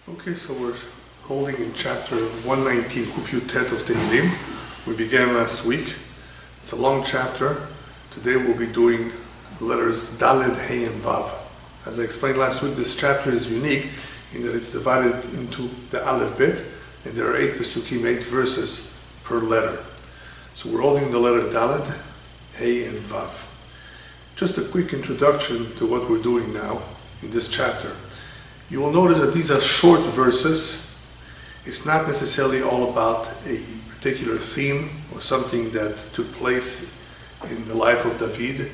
Okay, so we're holding in chapter 119, Kuf Yutet of Tehilim. We began last week. It's a long chapter. Today we'll be doing letters Daled, Hey, and Vav. As I explained last week, this chapter is unique in that it's divided into the Aleph bit, and there are 8 Pesukim, 8 verses per letter. So we're holding the letter Daled, Hey, and Vav. Just a quick introduction to what we're doing now in this chapter. You will notice that these are short verses. It's not necessarily all about a particular theme or something that took place in the life of David.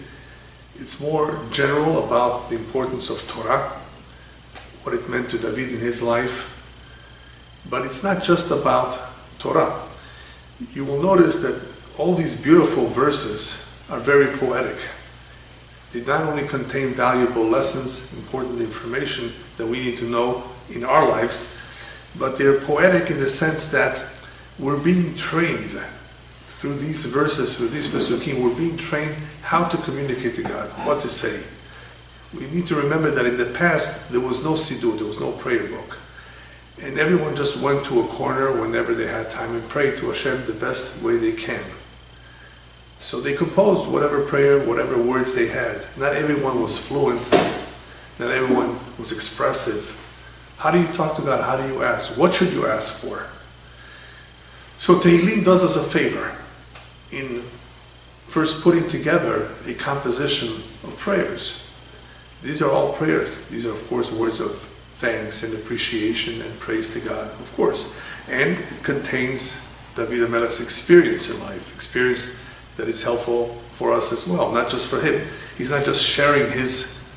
It's more general about the importance of Torah, what it meant to David in his life. But it's not just about Torah. You will notice that all these beautiful verses are very poetic. They not only contain valuable lessons, important information that we need to know in our lives, but they're poetic in the sense that we're being trained through these verses, through these Pesukim, we're being trained how to communicate to God, what to say. We need to remember that in the past, there was no Siddur, there was no prayer book. And everyone just went to a corner whenever they had time and prayed to Hashem the best way they can. So they composed whatever prayer, whatever words they had. Not everyone was fluent. Not everyone was expressive. How do you talk to God? How do you ask? What should you ask for? So Tehilim does us a favor in first putting together a composition of prayers. These are all prayers. These are, of course, words of thanks and appreciation and praise to God, of course. And it contains David HaMelech's experience in life, experience that is helpful for us as well, not just for him. He's not just sharing his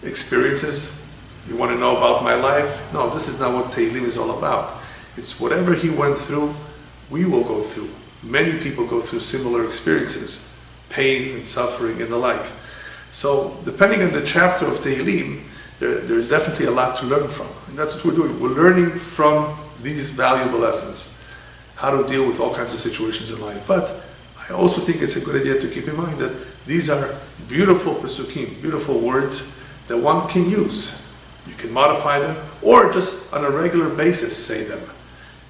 experiences. You want to know about my life? No, this is not what Tehilim is all about. It's whatever he went through, we will go through. Many people go through similar experiences, pain and suffering and the like. So, depending on the chapter of Tehilim, there's definitely a lot to learn from. And that's what we're doing. We're learning from these valuable lessons, how to deal with all kinds of situations in life. But I also think it's a good idea to keep in mind that these are beautiful Pesukim, beautiful words that one can use. You can modify them, or just on a regular basis say them.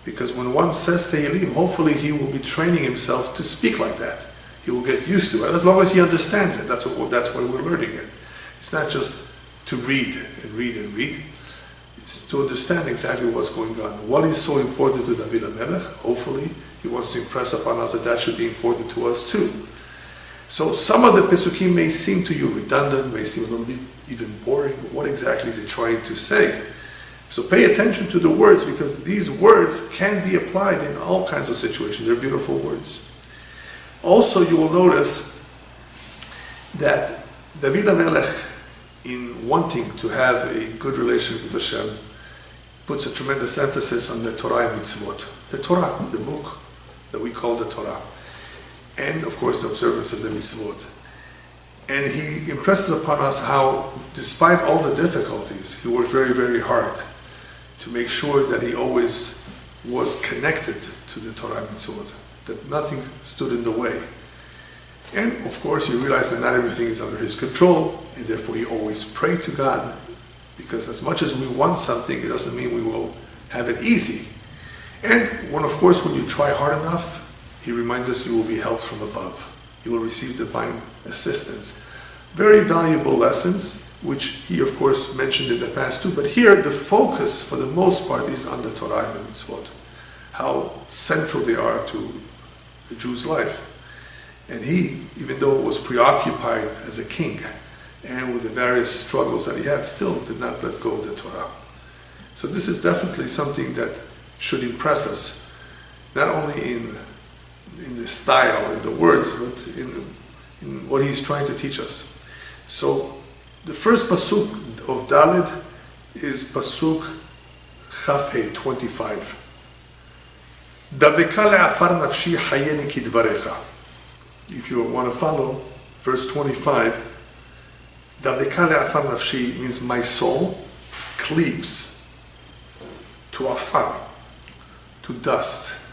Because when one says Tehilim, hopefully he will be training himself to speak like that. He will get used to it, as long as he understands it. That's why we're learning it. It's not just to read and read and read. It's to understand exactly what's going on. What is so important to David HaMelech? Hopefully he wants to impress upon us that should be important to us too. So some of the Pesukim may seem to you redundant, may seem a little bit even boring, but what exactly is he trying to say? So pay attention to the words, because these words can be applied in all kinds of situations. They're beautiful words. Also, you will notice that David HaMelech, in wanting to have a good relationship with Hashem, puts a tremendous emphasis on the Torah and mitzvot. The Torah, the book that we call the Torah. And, of course, the observance of the mitzvot. And he impresses upon us how, despite all the difficulties, he worked very, very hard to make sure that he always was connected to the Torah and mitzvot, that nothing stood in the way. And, of course, you realize that not everything is under his control, and therefore you always pray to God, because as much as we want something, it doesn't mean we will have it easy. And, of course, when you try hard enough, he reminds us you will be helped from above. You will receive divine assistance. Very valuable lessons, which he, of course, mentioned in the past too, but here the focus, for the most part, is on the Torah and the mitzvot, how central they are to the Jew's life. And he, even though was preoccupied as a king and with the various struggles that he had, still did not let go of the Torah. So this is definitely something that should impress us, not only in the style, in the words, but in what he's trying to teach us. So the first pasuk of Daled is pasuk Chaf-He 25. Daveka le'afar nafshi hayeni kidvarecha. If you want to follow, verse 25, Daveka le'afar nafshi means my soul cleaves to afar, to dust.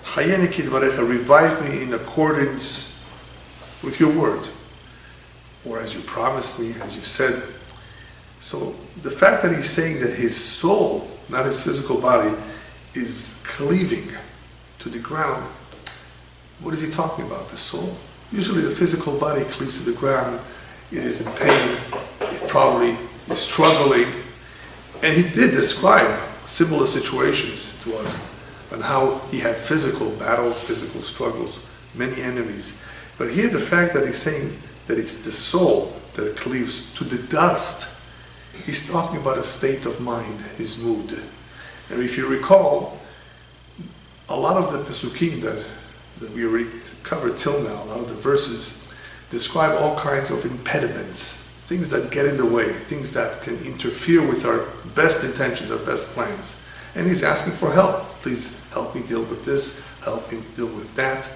Hayeni kidvarecha, revive me in accordance with your word, or as you promised me, as you said. So the fact that he's saying that his soul, not his physical body, is cleaving to the ground, what is he talking about? The soul? Usually the physical body cleaves to the ground, it is in pain, it probably is struggling. And he did describe similar situations to us on how he had physical battles, physical struggles, many enemies. But here the fact that he's saying that it's the soul that cleaves to the dust, he's talking about a state of mind, his mood. And if you recall, a lot of the Pesukim that we already covered till now, a lot of the verses, describe all kinds of impediments, things that get in the way, things that can interfere with our best intentions, our best plans. And he's asking for help. Please help me deal with this, help me deal with that.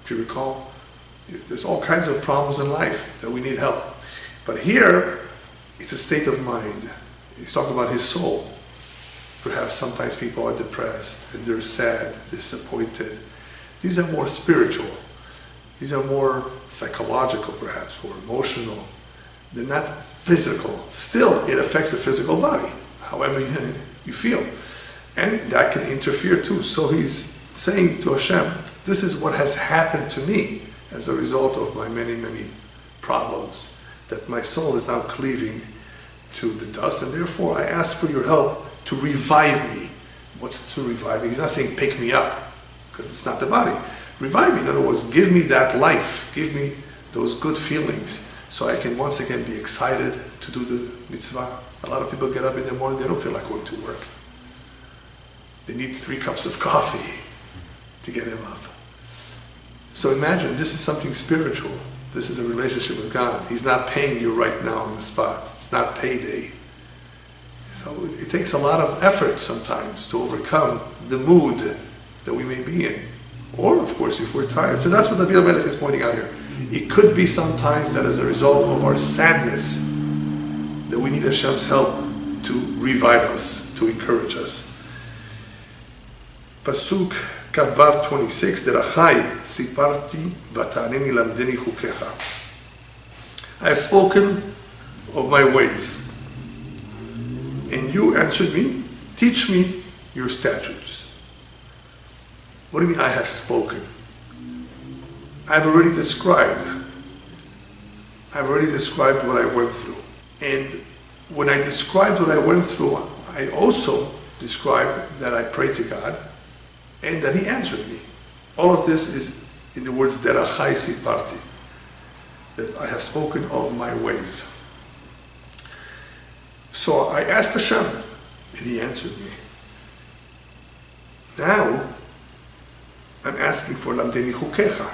If you recall, there's all kinds of problems in life that we need help. But here, it's a state of mind. He's talking about his soul. Perhaps sometimes people are depressed and they're sad, disappointed. These are more spiritual. These are more psychological perhaps, or emotional. They're not physical. Still, it affects the physical body, however you feel. And that can interfere too. So he's saying to Hashem, this is what has happened to me as a result of my many, many problems, that my soul is now cleaving to the dust, and therefore I ask for your help to revive me. What's to revive me? He's not saying pick me up, because it's not the body. Revive me, in other words, give me that life, give me those good feelings, so I can once again be excited to do the mitzvah. A lot of people get up in the morning, they don't feel like going to work. They need 3 cups of coffee to get them up. So imagine, this is something spiritual. This is a relationship with God. He's not paying you right now on the spot. It's not payday. So it takes a lot of effort sometimes to overcome the mood that we may be in. Or, of course, if we're tired. So that's what the David Melech is pointing out here. It could be sometimes that as a result of our sadness, that we need Hashem's help to revive us, to encourage us. Pasuk Kavav 26, Derachai siparti v'ta'aneni lamdeni chukecha. I have spoken of my ways, and you answered me, teach me your statutes. What do you mean I have spoken? I've already described what I went through. And when I described what I went through, I also described that I prayed to God and that He answered me. All of this is in the words Derachai siparti, that I have spoken of my ways. So I asked Hashem, and He answered me. Now, I'm asking for lamdeni chukecha.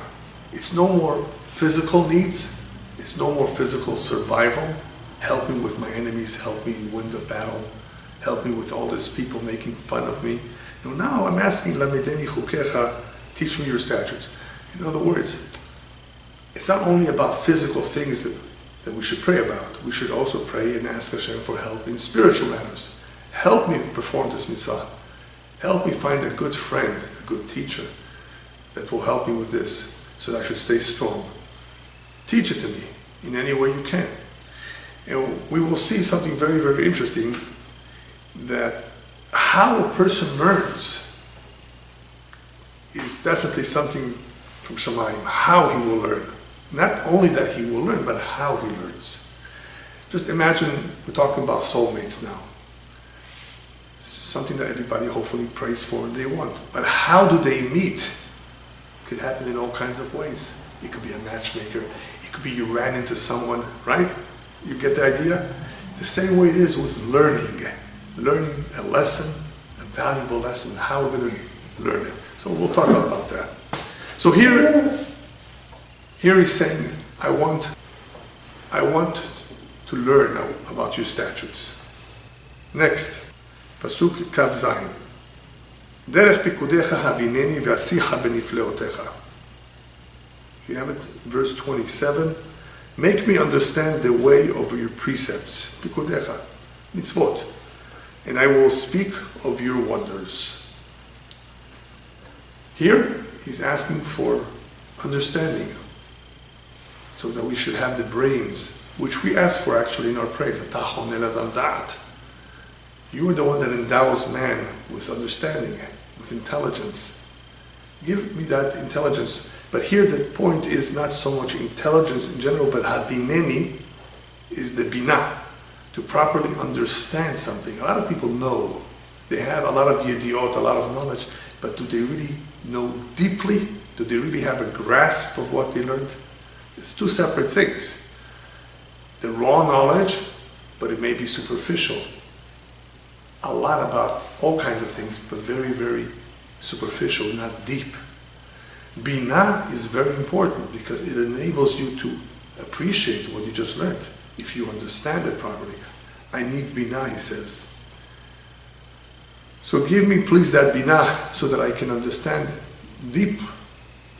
It's no more physical needs. It's no more physical survival. Help me with my enemies. Help me win the battle. Help me with all these people making fun of me. Now I'm asking lamdeni chukecha, teach me your statutes. In other words, it's not only about physical things that we should pray about. We should also pray and ask Hashem for help in spiritual matters. Help me perform this mitzvah. Help me find a good friend, a good teacher that will help me with this so that I should stay strong. Teach it to me in any way you can. And we will see something very, very interesting, that how a person learns is definitely something from Shamayim, how he will learn. Not only that he will learn, but how he learns. Just imagine we're talking about soulmates now. Something that everybody hopefully prays for and they want. But how do they meet? It could happen in all kinds of ways. It could be a matchmaker. It could be you ran into someone, right? You get the idea? The same way it is with learning. Learning a lesson, a valuable lesson, how we're going to learn it. So we'll talk about that. So here he's saying, I want to learn about your statutes. Next, Pasuk Kav Zayin. Derech pikudecha havineni ve'asicha benifleotecha. You have it, verse 27. Make me understand the way of your precepts. Pikudecha, mitzvot. And I will speak of your wonders. Here, he's asking for understanding, so that we should have the brains which we ask for actually in our praise. You are the one that endows man with understanding, with intelligence. Give me that intelligence. But here the point is not so much intelligence in general, but havineni is the binah, to properly understand something. A lot of people know. They have a lot of yediot, a lot of knowledge, but do they really know deeply? Do they really have a grasp of what they learned? It's two separate things. The raw knowledge, but it may be superficial. A lot about all kinds of things, but very, very superficial, not deep. Binah is very important because it enables you to appreciate what you just learned, if you understand it properly. I need binah, he says. So give me please that binah so that I can understand deep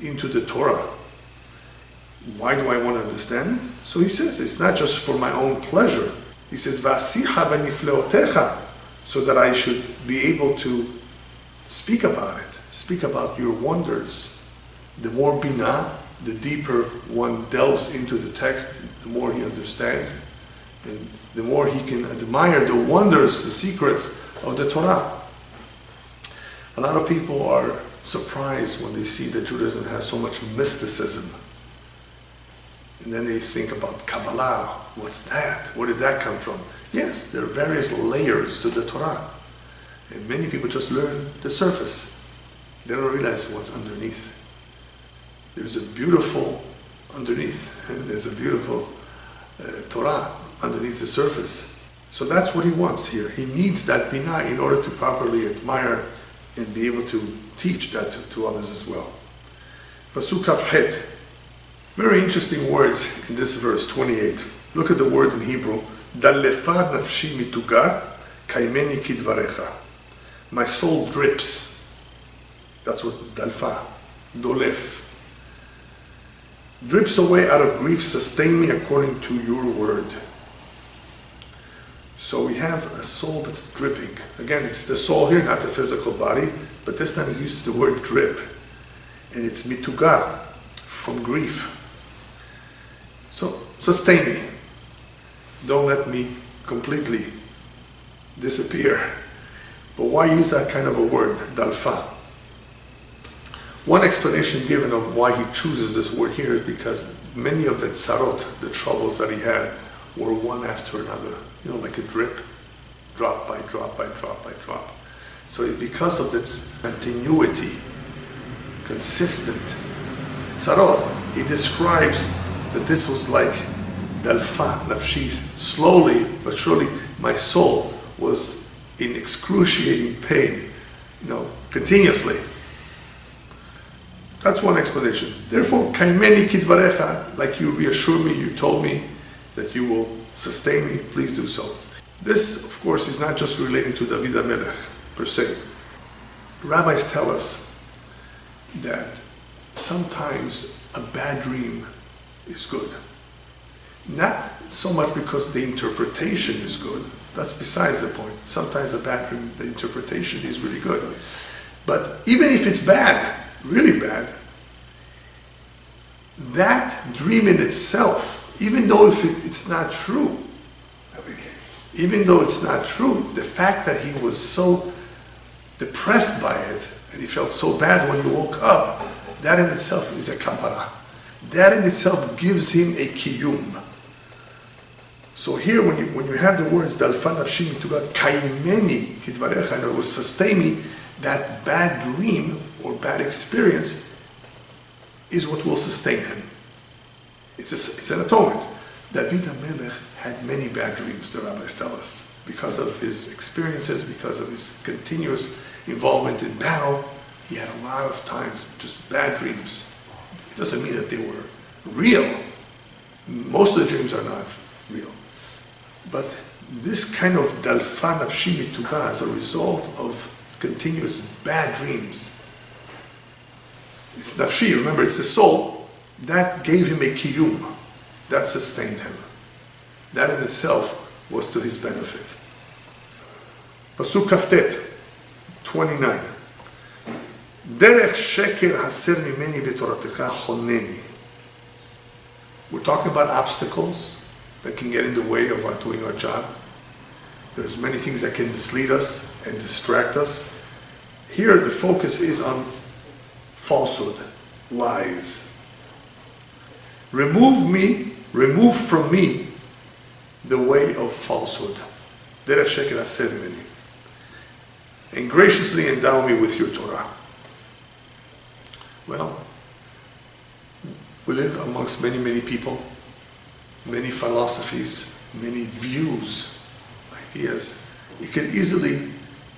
into the Torah. Why do I want to understand it? So he says, it's not just for my own pleasure. He says, Vasiha benifleotecha, so that I should be able to speak about it, speak about your wonders. The more binah, the deeper one delves into the text, the more he understands, and the more he can admire the wonders, the secrets of the Torah. A lot of people are surprised when they see that Judaism has so much mysticism. And then they think about Kabbalah. What's that? Where did that come from? Yes, there are various layers to the Torah. And many people just learn the surface. They don't realize what's underneath. There's a beautiful underneath. There's a beautiful Torah underneath the surface. So that's what he wants here. He needs that binah in order to properly admire and be able to teach that to others as well. Pasuk Kaf-Het. Very interesting words in this verse 28. Look at the word in Hebrew. Dalefad nafshi mituga kaimeni kidvarecha. My soul drips. That's what dalfa, dolef. Drips away out of grief, sustain me according to your word. So we have a soul that's dripping. Again, it's the soul here, not the physical body, but this time he uses the word drip. And it's mituga, from grief. So, sustain me. Don't let me completely disappear. But why use that kind of a word, dalfa? One explanation given of why he chooses this word here is because many of the tzarot, the troubles that he had, were one after another. You know, like a drip, drop by drop by drop by drop. So because of its continuity, consistent tzarot, he describes that this was like dalfa, nafshi, slowly but surely my soul was in excruciating pain, continuously. That's one explanation. Therefore, kaimeni kidvarecha, like you reassure me, you told me that you will sustain me, please do so. This, of course, is not just relating to David HaMelech per se. Rabbis tell us that sometimes a bad dream is good. Not so much because the interpretation is good. That's besides the point. Sometimes a bad dream, the interpretation is really good. But even if it's bad, really bad, that dream in itself, even though it's not true, the fact that he was so depressed by it, and he felt so bad when he woke up, that in itself is a kapara. That in itself gives him a kiyum. So here, when you have the words dalfa nafshi mituga kaimeni kidvarecha, and it was sustain me, that bad dream or bad experience is what will sustain him. It's an atonement. David HaMelech had many bad dreams, the rabbis tell us, because of his experiences, because of his continuous involvement in battle. He had a lot of times just bad dreams. It doesn't mean that they were real. Most of the dreams are not real. But this kind of dalfa nafshi mituga as a result of continuous bad dreams, it's nafshi, remember it's the soul, that gave him a kiyum, that sustained him. That in itself was to his benefit. Pasuk Kaftet 29. Derech sheker haser mimeni v'toratecha choneni. We're talking about obstacles that can get in the way of our doing our job. There's many things that can mislead us and distract us. Here the focus is on falsehood, lies. Remove from me the way of falsehood. Derech sheker aseh mimeni. And graciously endow me with your Torah. Well, we live amongst many, many people, many philosophies, many views, ideas. It can easily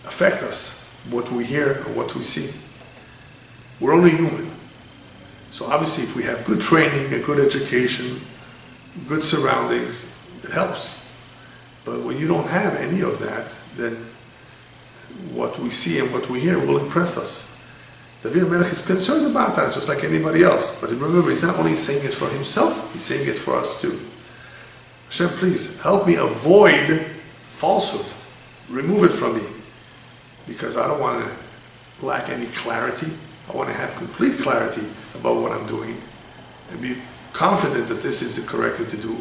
affect us, what we hear or what we see. We're only human. So obviously if we have good training, a good education, good surroundings, it helps. But when you don't have any of that, then what we see and what we hear will impress us. David HaMelech is concerned about that, just like anybody else. But remember, he's not only saying it for himself, he's saying it for us too. Hashem, please help me avoid falsehood. Remove it from me. Because I don't want to lack any clarity. I want to have complete clarity about what I'm doing and be confident that this is the correct thing to do.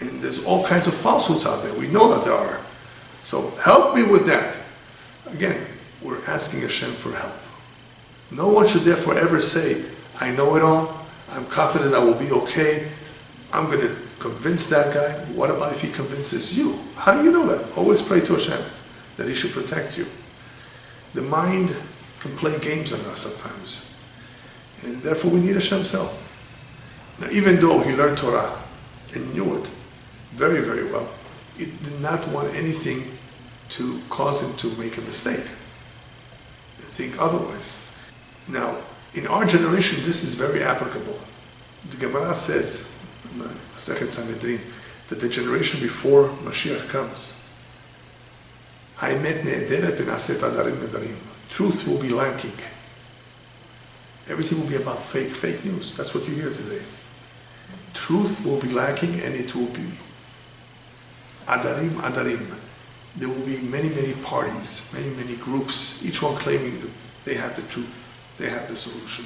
And there's all kinds of falsehoods out there. We know that there are. So help me with that. Again, we're asking Hashem for help. No one should therefore ever say, I know it all, I'm confident I will be okay, I'm going to convince that guy. What about if he convinces you? How do you know that? Always pray to Hashem that he should protect you. The mind can play games on us sometimes. And therefore we need Hashem's help. Now even though he learned Torah and knew it very, very well, he did not want anything to cause him to make a mistake and think otherwise. Now, in our generation, this is very applicable. The Gemara says, Masechet Sanhedrin, that the generation before Mashiach comes, truth will be lacking. Everything will be about fake news. That's what you hear today. Truth will be lacking, and it will be adarim. There will be many, many parties, many, many groups, each one claiming that they have the truth, they have the solution.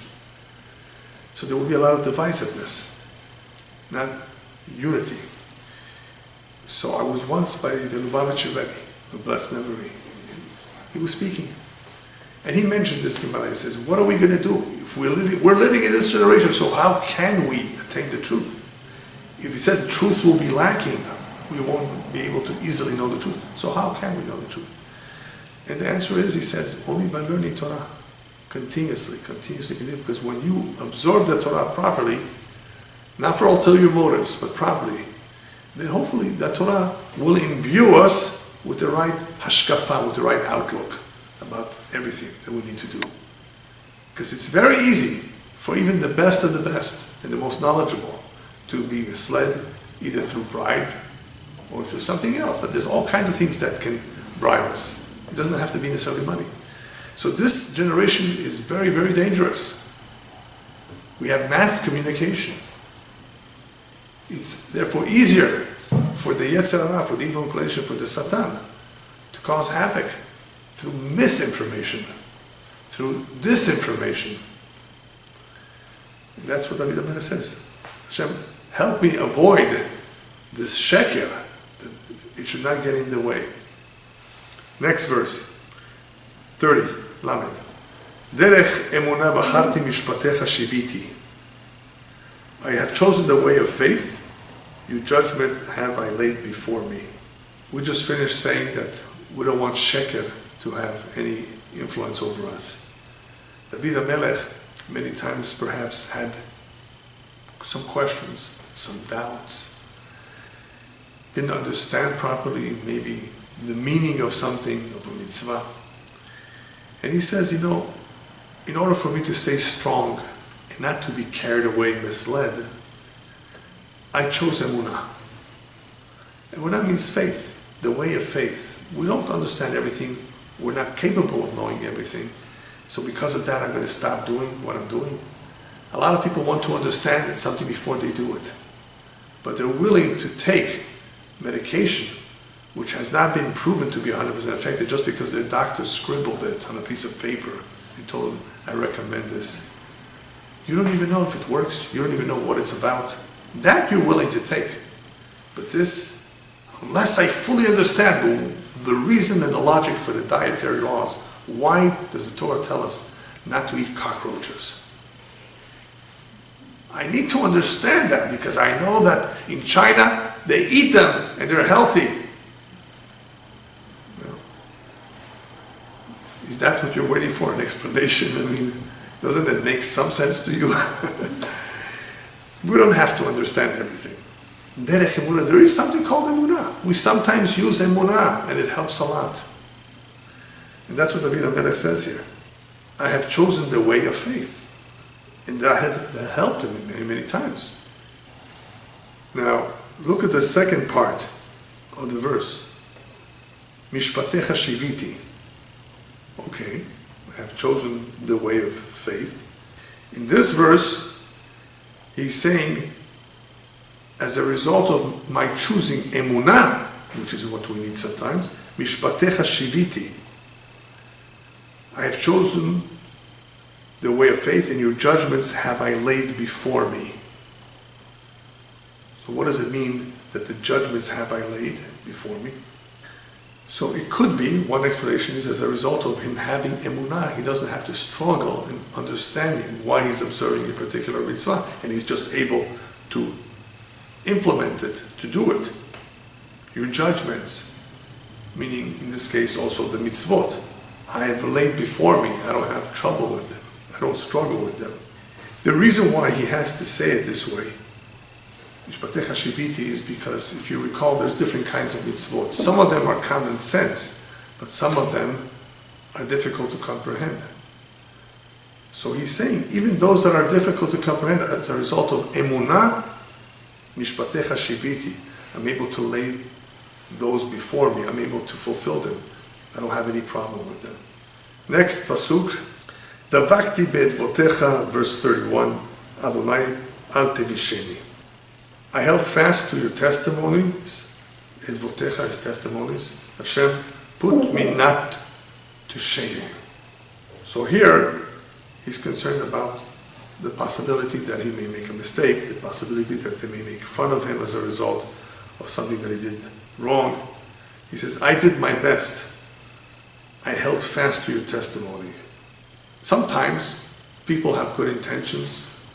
So there will be a lot of divisiveness, not unity. So I was once by the Lubavitcher Rebbe, of blessed memory. He was speaking. And he mentioned this Gemara. He says, what are we going to do? If we're living in this generation, so how can we attain the truth? If he says the truth will be lacking, we won't be able to easily know the truth. So how can we know the truth? And the answer is, he says, only by learning Torah. Continuously, because when you absorb the Torah properly, not for ulterior motives, but properly, then hopefully that Torah will imbue us with the right hashkafa, with the right outlook about everything that we need to do. Because it's very easy for even the best of the best and the most knowledgeable to be misled, either through bribe or through something else. That there's all kinds of things that can bribe us. It doesn't have to be necessarily money. So this generation is very, very dangerous. We have mass communication. It's therefore easier for the Yetzer Hara, for the evil inclination, for the Satan, to cause havoc through misinformation, through disinformation. And that's what David HaMelech says. Hashem, help me avoid this sheker, that it should not get in the way. Next verse, 30, Lamed. Derech emunah bacharti mishpatecha shiviti. I have chosen the way of faith, your judgment have I laid before me. We just finished saying that we don't want sheker to have any influence over us. David HaMelech many times perhaps had some questions, some doubts, didn't understand properly maybe the meaning of something, of a mitzvah. And he says, in order for me to stay strong and not to be carried away, misled, I chose emunah. Emunah means faith, the way of faith. We don't understand everything. We're not capable of knowing everything. So because of that, I'm going to stop doing what I'm doing. A lot of people want to understand something before they do it. But they're willing to take medication which has not been proven to be 100% effective just because their doctor scribbled it on a piece of paper and told them, I recommend this. You don't even know if it works. You don't even know what it's about. That you're willing to take. But this, unless I fully understand the reason and the logic for the dietary laws, why does the Torah tell us not to eat cockroaches? I need to understand that because I know that in China they eat them and they're healthy. Well, is that what you're waiting for, an explanation? I mean, doesn't it make some sense to you? We don't have to understand everything. Derech emunah, there is something called emunah. We sometimes use emunah and it helps a lot. And that's what David HaMelech says here. I have chosen the way of faith. And that has helped him many, many times. Now, look at the second part of the verse. Mishpatecha shiviti. Okay, I have chosen the way of faith. In this verse, he's saying, as a result of my choosing emunah, which is what we need sometimes, mishpatecha shiviti. I have chosen the way of faith, and your judgments have I laid before me. So what does it mean that the judgments have I laid before me? So it could be, one explanation is as a result of him having emunah, he doesn't have to struggle in understanding why he's observing a particular mitzvah, and he's just able to implement it, to do it. Your judgments, meaning in this case also the mitzvot, I have laid before me. I don't have trouble with them. I don't struggle with them. The reason why he has to say it this way, Mishpatecha shiviti, is because if you recall, there's different kinds of mitzvot. Some of them are common sense, but some of them are difficult to comprehend. So he's saying, even those that are difficult to comprehend as a result of emunah, Mishpatecha shiviti, I'm able to lay those before me. I'm able to fulfill them. I don't have any problem with them. Next pasuk, Davakti be'edvotecha, verse 31, Adonai al tevisheni. I held fast to your testimonies. Edvotecha is testimonies. Hashem, put me not to shame. So here, he's concerned about the possibility that he may make a mistake, the possibility that they may make fun of him as a result of something that he did wrong. He says, I did my best. I held fast to your testimony. Sometimes people have good intentions.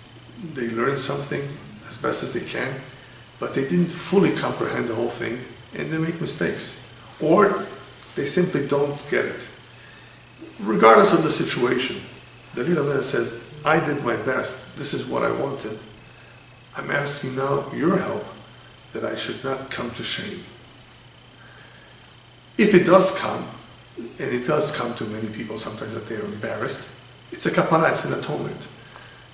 They learn something as best as they can, but they didn't fully comprehend the whole thing and they make mistakes. Or they simply don't get it. Regardless of the situation, David HaMelech says, I did my best. This is what I wanted. I'm asking now your help that I should not come to shame. If it does come, and it does come to many people sometimes that they are embarrassed, it's a kapara, it's an atonement.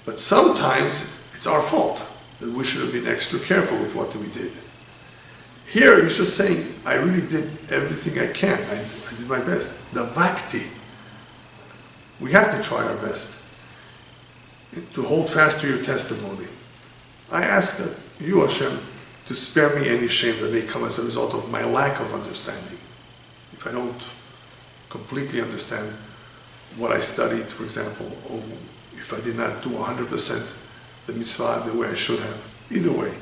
But sometimes it's our fault, that we should have been extra careful with what we did. Here he's just saying, I really did everything I can. I did my best. The vakti. We have to try our best to hold fast to your testimony. I ask that you, Hashem, to spare me any shame that may come as a result of my lack of understanding. If I don't completely understand what I studied, for example, or if I did not do 100% the mitzvah the way I should have. Either way.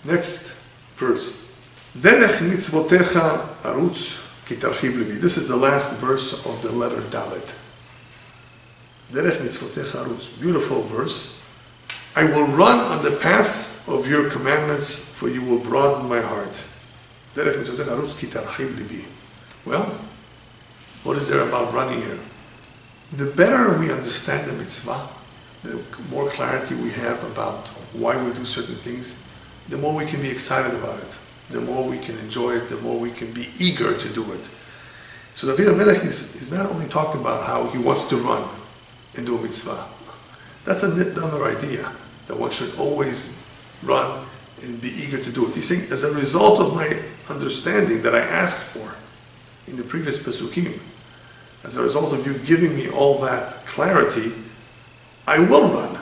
Next verse. Derech mitzvotecha arutz ki tarchiv libi. This is the last verse of the letter Dalet. Derech mitzvotecha arutz. Beautiful verse. I will run on the path of your commandments, for you will broaden my heart. Derech mitzvotecha arutz ki tarchiv libi. Well, what is there about running here? The better we understand the mitzvah, the more clarity we have about why we do certain things, the more we can be excited about it, the more we can enjoy it, the more we can be eager to do it. So David HaMelech is not only talking about how he wants to run and do a mitzvah. That's another idea, that one should always run and be eager to do it. He's saying, as a result of my understanding that I asked for in the previous Pesukim, as a result of you giving me all that clarity, I will run.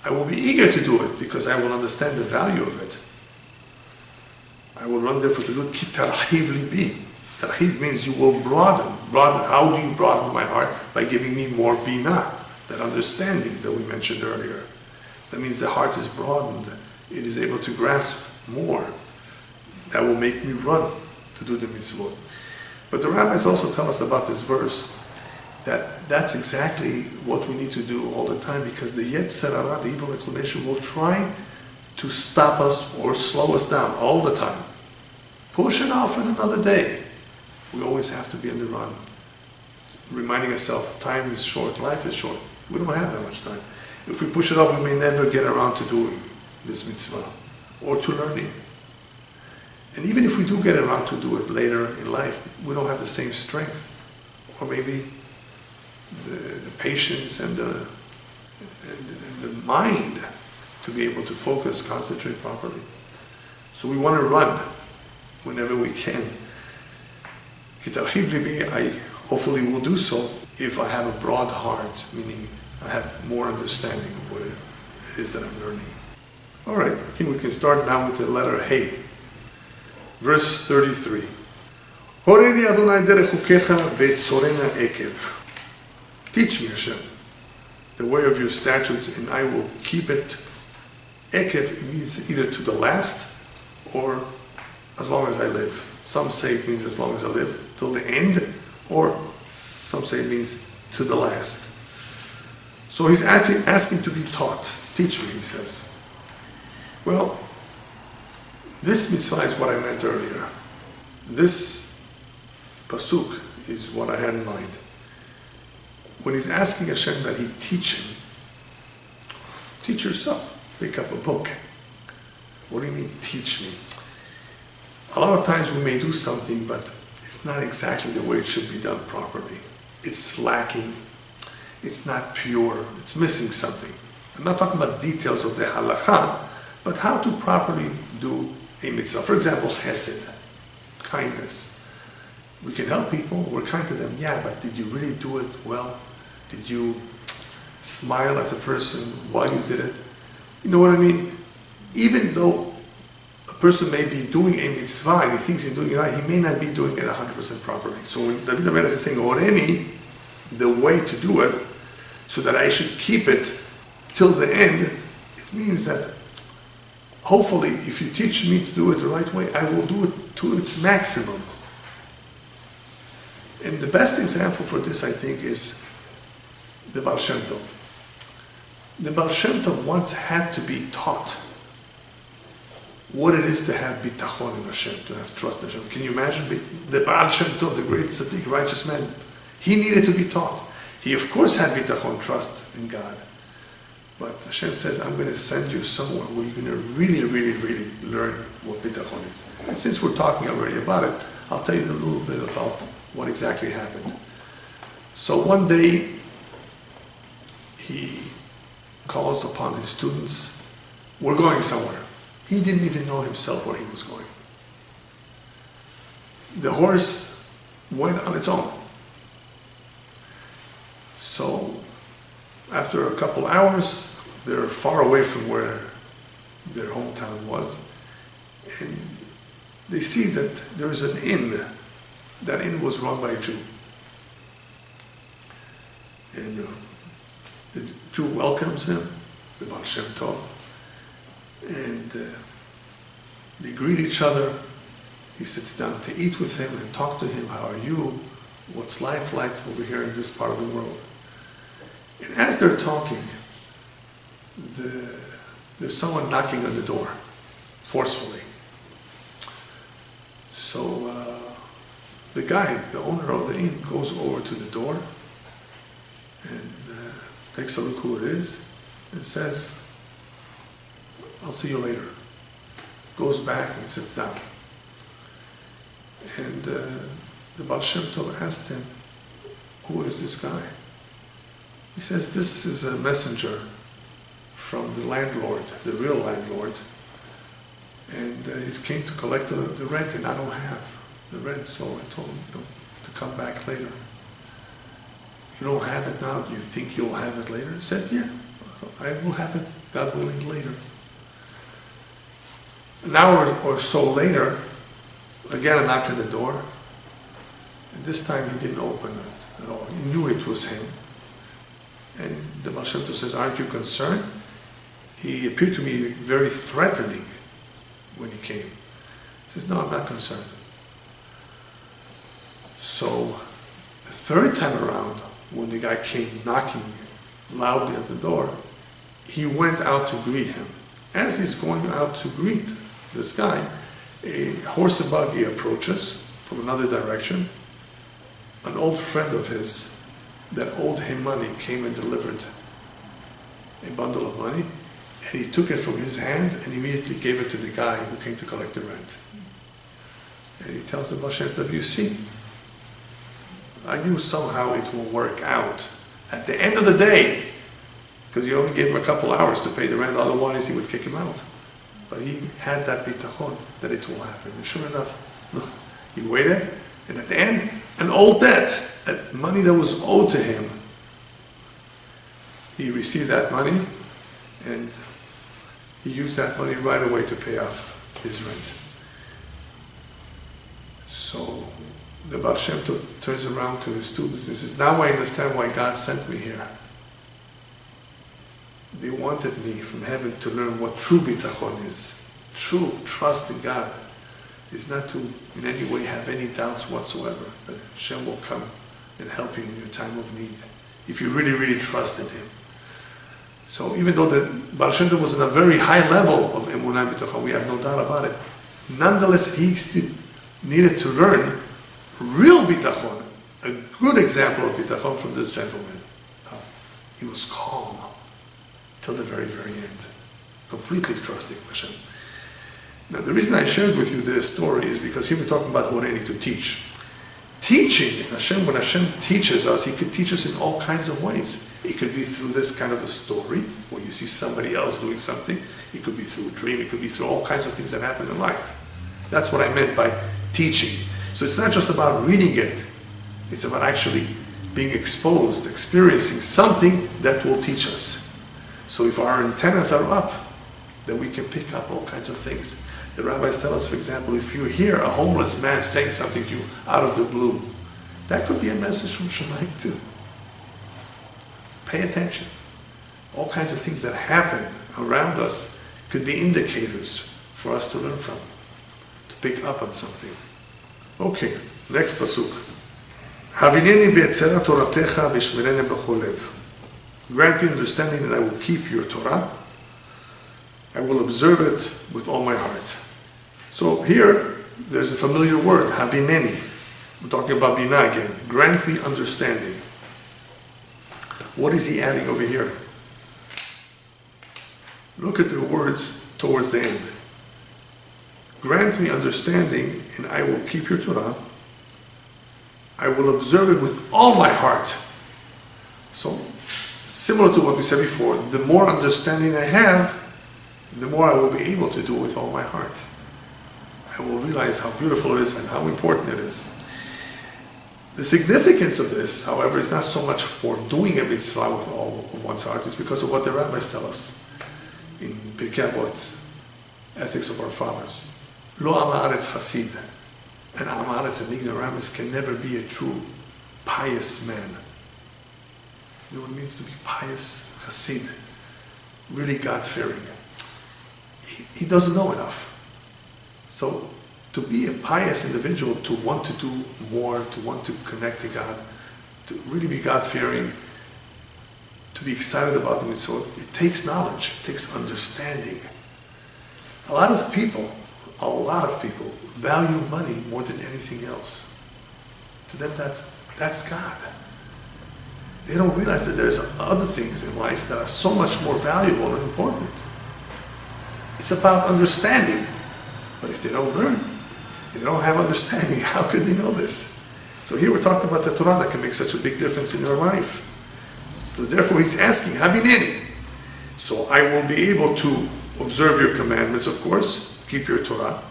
I will be eager to do it because I will understand the value of it. I will run therefore to do it. Ki tarhiv libi. Tarhiv means you will broaden. How do you broaden my heart? By giving me more bina, that understanding that we mentioned earlier. That means the heart is broadened. It is able to grasp more. That will make me run to do the mitzvot. But the rabbis also tell us about this verse, that that's exactly what we need to do all the time, because the Yetzer Hara, the evil inclination, will try to stop us or slow us down all the time. Push it off in another day. We always have to be on the run, reminding ourselves time is short, life is short. We don't have that much time. If we push it off, we may never get around to doing this mitzvah or to learning. And even if we do get around to do it later in life, we don't have the same strength, or maybe the patience and the mind to be able to focus, concentrate properly. So we want to run whenever we can. I hopefully will do so if I have a broad heart, meaning I have more understanding of what it is that I'm learning. All right, I think we can start now with the letter Hey. Verse 33. Horeni Adonai derech chukecha ve'tzorena ekev. Teach me, Hashem, the way of your statutes, and I will keep it. Ekev, it means either to the last or as long as I live. Some say it means as long as I live, till the end, or some say it means to the last. So he's asking to be taught. Teach me, he says. Well, this mitzvah is what I meant earlier. This pasuk is what I had in mind. When he's asking Hashem that he teach him, teach yourself. Pick up a book. What do you mean, teach me? A lot of times we may do something, but it's not exactly the way it should be done properly. It's lacking. It's not pure. It's missing something. I'm not talking about details of the halacha, but how to properly do a mitzvah. For example, chesed, kindness. We can help people, we're kind to them, yeah, but did you really do it well? Did you smile at the person while you did it? You know what I mean? Even though a person may be doing a mitzvah and he thinks he's doing it right, he may not be doing it 100% properly. So when David HaMelech is saying, Oreni, the way to do it, so that I should keep it till the end, it means that hopefully if you teach me to do it the right way, I will do it to its maximum. And the best example for this, I think, is the Baal Shem Tov. The Baal Shem Tov once had to be taught what it is to have bitachon in Hashem, to have trust in Hashem. Can you imagine the Baal Shem Tov, the great tzaddik, righteous man? He needed to be taught. He, of course, had bitachon, trust in God. But Hashem says, I'm going to send you somewhere where you're going to really, really, really learn what bitachon is. And since we're talking already about it, I'll tell you a little bit about what exactly happened. So one day, he calls upon his students, we're going somewhere. He didn't even know himself where he was going. The horse went on its own. So after a couple hours, they're far away from where their hometown was, and they see that there's an inn. That inn was run by a Jew. And the Jew welcomes him, the Baal Shem Tov, and they greet each other. He sits down to eat with him and talk to him. How are you? What's life like over here in this part of the world? And as they're talking, there's someone knocking on the door, forcefully. So the guy, the owner of the inn, goes over to the door and takes a look who it is and says, I'll see you later. Goes back and sits down. And the Baal Shem Tov asked him, who is this guy? He says, this is a messenger from the landlord, the real landlord. And he's came to collect the rent, and I don't have the rent, so I told him to come back later. You don't have it now? Do you think you'll have it later? He said, yeah, I will have it, God willing, later. An hour or so later, again a knock on the door, and this time he didn't open it at all. He knew it was him. And the Baal Shem Tov says, aren't you concerned? He appeared to me very threatening, when he came. He says, no, I'm not concerned. So the third time around, when the guy came knocking loudly at the door, he went out to greet him. As he's going out to greet this guy, a horse and buggy approaches from another direction. An old friend of his that owed him money came and delivered a bundle of money, and he took it from his hand and immediately gave it to the guy who came to collect the rent. And he tells the Baal Shem Tov, you see, I knew somehow it will work out at the end of the day, because you only gave him a couple hours to pay the rent, otherwise he would kick him out. But he had that bitachon that it will happen. And sure enough, he waited, and at the end, an old debt, that money that was owed to him, he received that money, and he used that money right away to pay off his rent. So the Baal Shem Tov turns around to his students and says, now I understand why God sent me here. They wanted me from heaven to learn what true bitachon is. True trust in God is not to in any way have any doubts whatsoever that Hashem will come and help you in your time of need, if you really, really trust in Him. So even though the Baal Shem Tov was in a very high level of emunah bitachon, we have no doubt about it, nonetheless he still needed to learn real bitachon, a good example of bitachon from this gentleman. He was calm till the very, very end, completely trusting Hashem. Now the reason I shared with you this story is because here we're talking about Horeni, to teach. Teaching, Hashem, when Hashem teaches us, He could teach us in all kinds of ways. It could be through this kind of a story, where you see somebody else doing something. It could be through a dream. It could be through all kinds of things that happen in life. That's what I meant by teaching. So it's not just about reading it. It's about actually being exposed, experiencing something that will teach us. So if our antennas are up, then we can pick up all kinds of things. The rabbis tell us, for example, if you hear a homeless man saying something to you out of the blue, that could be a message from Shemayim too. Pay attention. All kinds of things that happen around us could be indicators for us to learn from, to pick up on something. Okay, next pasuk. Havineni be'etzera toratecha v'shmerene b'chol lev. Grant me understanding that I will keep your Torah. I will observe it with all my heart. So here, there's a familiar word, havineni. We're talking about binah again. Grant me understanding. What is he adding over here? Look at the words towards the end. Grant me understanding, and I will keep your Torah. I will observe it with all my heart. So, similar to what we said before, the more understanding I have, the more I will be able to do with all my heart. I will realize how beautiful it is and how important it is. The significance of this, however, is not so much for doing a mitzvah with all of one's heart, it's because of what the rabbis tell us in Pirkei Avot, Ethics of Our Fathers. Lo am haaretz chasid. An am haaretz, an ignoramus, can never be a true pious man. You know what it means to be pious, chassid, really God-fearing. He doesn't know enough. So to be a pious individual, to want to do more, to want to connect to God, to really be God-fearing, to be excited about the mitzvah, it takes knowledge, it takes understanding. A lot of people value money more than anything else. To them, that's God. They don't realize that there's other things in life that are so much more valuable and important. It's about understanding. But if they don't learn, if they don't have understanding, how could they know this? So here we're talking about the Torah that can make such a big difference in their life. So therefore he's asking, Havineni. So I will be able to observe your commandments, of course, keep your Torah,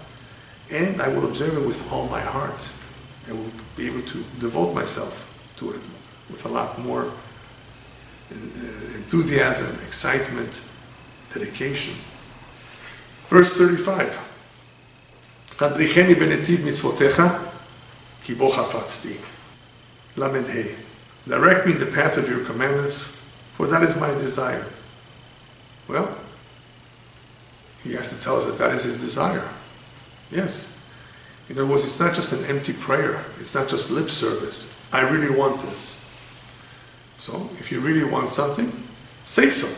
and I will observe it with all my heart. I will be able to devote myself to it with a lot more enthusiasm, excitement, dedication. Verse 35. Hadricheni benetiv mitzvotecha, ki bo chafatzti. Lamed He. Direct me in the path of your commandments, for that is my desire. Well, he has to tell us that that is his desire. Yes. In other words, it's not just an empty prayer. It's not just lip service. I really want this. So, if you really want something, say so.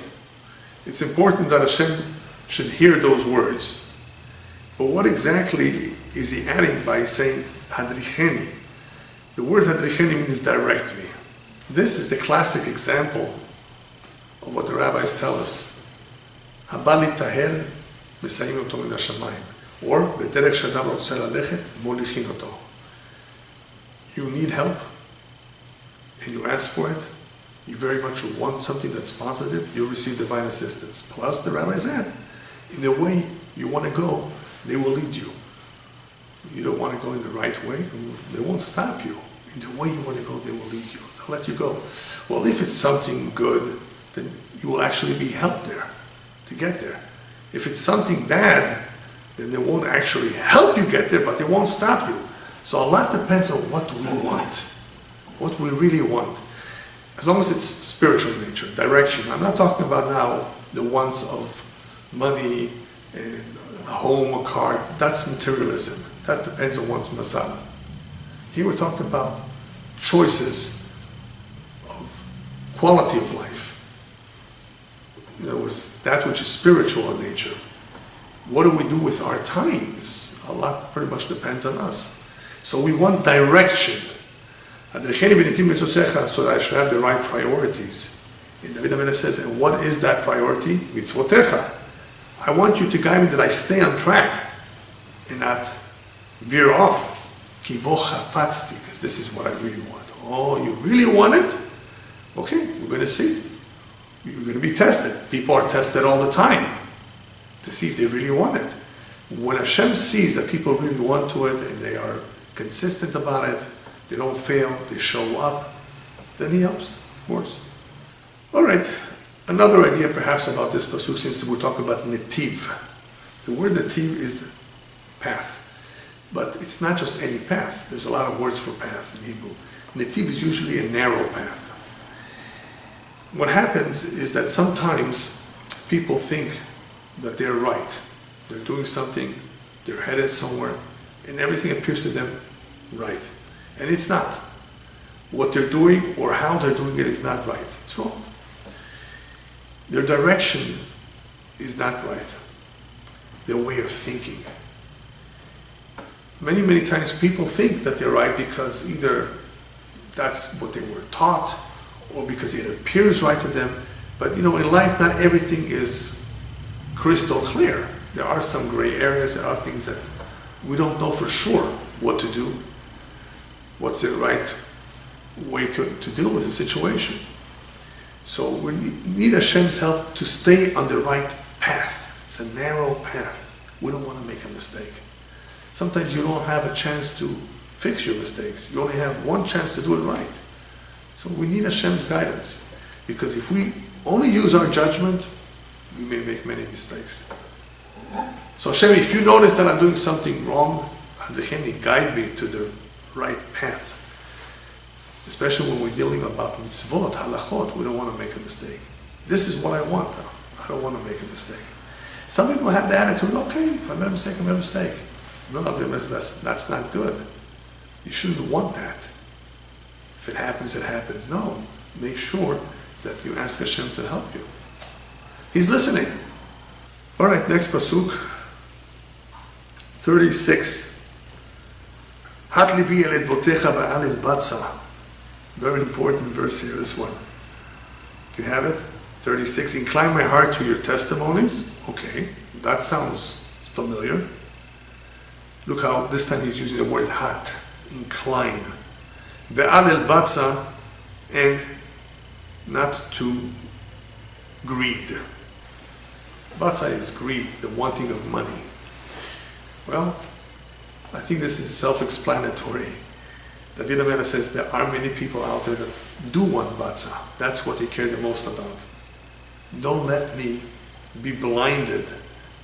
It's important that Hashem should hear those words. But what exactly is he adding by saying hadricheni? The word hadricheni means direct me. This is the classic example of what the rabbis tell us. Habali taher mesayim oto min hashamayim. Or b'derech shadam rotzeh lalechet molichin oto. You need help, and you ask for it. You very much want something that's positive, you'll receive divine assistance. Plus, the rabbis add, in the way you want to go, they will lead you. You don't want to go in the right way, they won't stop you. In the way you want to go, they will lead you. They'll let you go. Well, if it's something good, then you will actually be helped there to get there. If it's something bad, then they won't actually help you get there, but they won't stop you. So a lot depends on what we want, what we really want. As long as it's spiritual nature, direction. I'm not talking about now the wants of money and a home, a car. That's materialism. That depends on one's mazal. Here we're talking about choices of quality of life. In other words, that which is spiritual in nature. What do we do with our times? A lot pretty much depends on us. So we want direction. So that I should have the right priorities. And David HaMelech says, and what is that priority? Mitzvotecha. I want you to guide me that I stay on track and not veer off. Because this is what I really want. Oh, you really want it? Okay, we're going to see. You're going to be tested. People are tested all the time to see if they really want it. When Hashem sees that people really want to it and they are consistent about it, they don't fail, they show up, then he helps, of course. All right, another idea perhaps about this pasuk, since we're talking about netiv. The word netiv is path, but it's not just any path. There's a lot of words for path in Hebrew. Netiv is usually a narrow path. What happens is that sometimes people think that they're right. They're doing something, they're headed somewhere, and everything appears to them right. And it's not. What they're doing or how they're doing it is not right. It's wrong. Their direction is not right. Their way of thinking. Many, many times people think that they're right because either that's what they were taught or because it appears right to them. But in life, not everything is crystal clear. There are some gray areas, there are things that we don't know for sure what to do. What's the right way to deal with the situation? So we need Hashem's help to stay on the right path. It's a narrow path. We don't want to make a mistake. Sometimes you don't have a chance to fix your mistakes. You only have one chance to do it right. So we need Hashem's guidance. Because if we only use our judgment, we may make many mistakes. So Hashem, if you notice that I'm doing something wrong, guide me to the right path. Especially when we're dealing about mitzvot, halachot, we don't want to make a mistake. This is what I want. I don't want to make a mistake. Some people have the attitude, okay, if I made a mistake, I made a mistake. No, that's not good. You shouldn't want that. If it happens, it happens. No, make sure that you ask Hashem to help you. He's listening. All right, next pasuk, 36. Hat libi el edvotecha ba'al el batza. Very important verse here, this one. Do you have it? 36. Incline my heart to your testimonies. Okay, that sounds familiar. Look how this time he's using the word hat, incline. Ba'al el batza, and not to greed. Batza is greed, the wanting of money. Well, I think this is self-explanatory. David HaMelech says there are many people out there that do want batza. That's what they care the most about. Don't let me be blinded